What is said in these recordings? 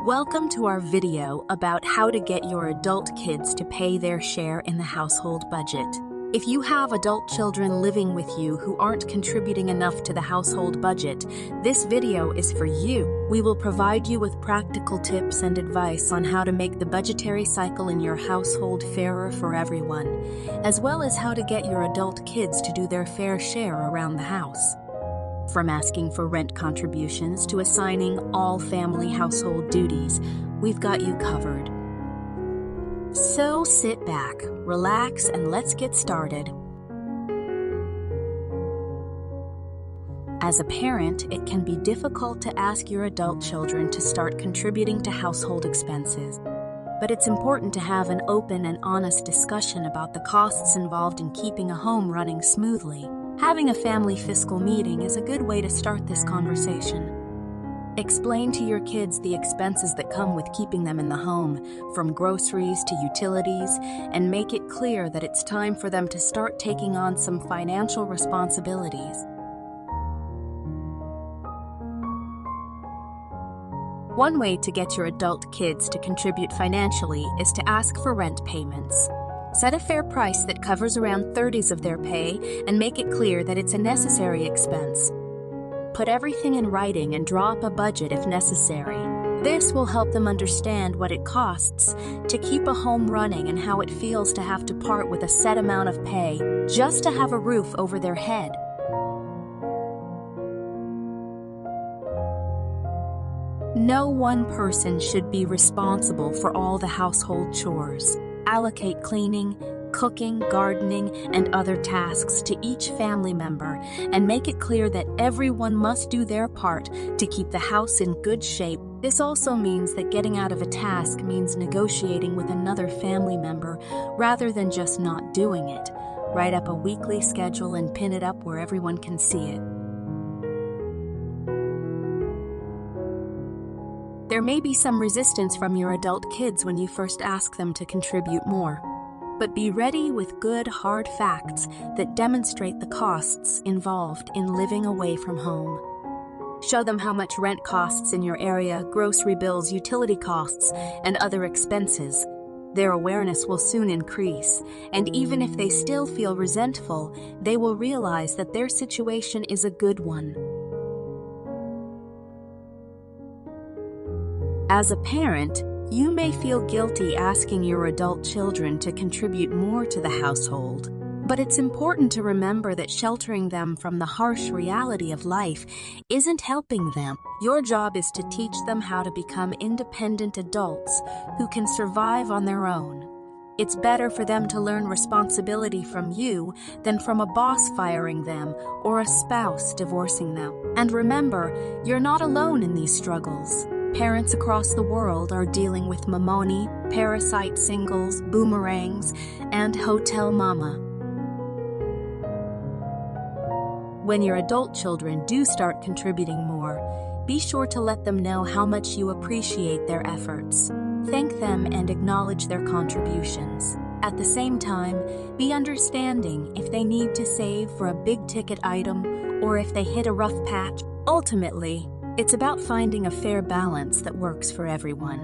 Welcome to our video about how to get your adult kids to pay their share in the household budget. If you have adult children living with you who aren't contributing enough to the household budget, this video is for you. We will provide you with practical tips and advice on how to make the budgetary cycle in your household fairer for everyone, as well as how to get your adult kids to do their fair share around the house. From asking for rent contributions to assigning all family household duties, we've got you covered. So sit back, relax, and let's get started. As a parent, it can be difficult to ask your adult children to start contributing to household expenses. But it's important to have an open and honest discussion about the costs involved in keeping a home running smoothly. Having a family fiscal meeting is a good way to start this conversation. Explain to your kids the expenses that come with keeping them in the home, from groceries to utilities, and make it clear that it's time for them to start taking on some financial responsibilities. One way to get your adult kids to contribute financially is to ask for rent payments. Set a fair price that covers around 30s of their pay and make it clear that it's a necessary expense. Put everything in writing and draw up a budget if necessary. This will help them understand what it costs to keep a home running and how it feels to have to part with a set amount of pay just to have a roof over their head. No one person should be responsible for all the household chores. Allocate cleaning, cooking, gardening, and other tasks to each family member and make it clear that everyone must do their part to keep the house in good shape. This also means that getting out of a task means negotiating with another family member rather than just not doing it. Write up a weekly schedule and pin it up where everyone can see it. There may be some resistance from your adult kids when you first ask them to contribute more, but be ready with good, hard facts that demonstrate the costs involved in living away from home. Show them how much rent costs in your area, grocery bills, utility costs, and other expenses. Their awareness will soon increase, and even if they still feel resentful, they will realize that their situation is a good one. As a parent, you may feel guilty asking your adult children to contribute more to the household, but it's important to remember that sheltering them from the harsh reality of life isn't helping them. Your job is to teach them how to become independent adults who can survive on their own. It's better for them to learn responsibility from you than from a boss firing them or a spouse divorcing them. And remember, you're not alone in these struggles. Parents across the world are dealing with mamoni, parasite singles, boomerangs, and hotel mama. When your adult children do start contributing more, be sure to let them know how much you appreciate their efforts. Thank them and acknowledge their contributions. At the same time, be understanding if they need to save for a big-ticket item or if they hit a rough patch. Ultimately, it's about finding a fair balance that works for everyone.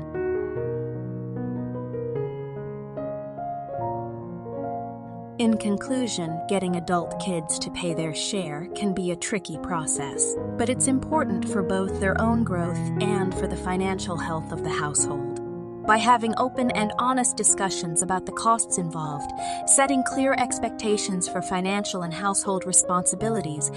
In conclusion, getting adult kids to pay their share can be a tricky process, but it's important for both their own growth and for the financial health of the household. By having open and honest discussions about the costs involved, setting clear expectations for financial and household responsibilities,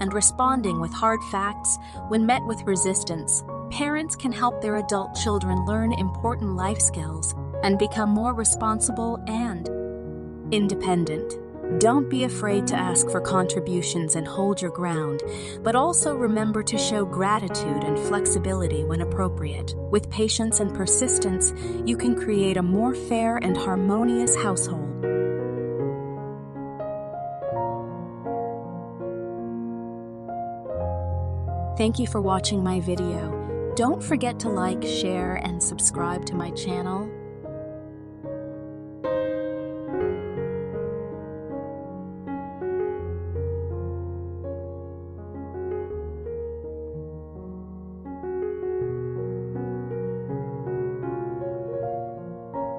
and responding with hard facts when met with resistance, parents can help their adult children learn important life skills and become more responsible and independent. Don't be afraid to ask for contributions and hold your ground, but also remember to show gratitude and flexibility when appropriate. With patience and persistence, you can create a more fair and harmonious household. Thank you for watching my video. Don't forget to like, share, and subscribe to my channel.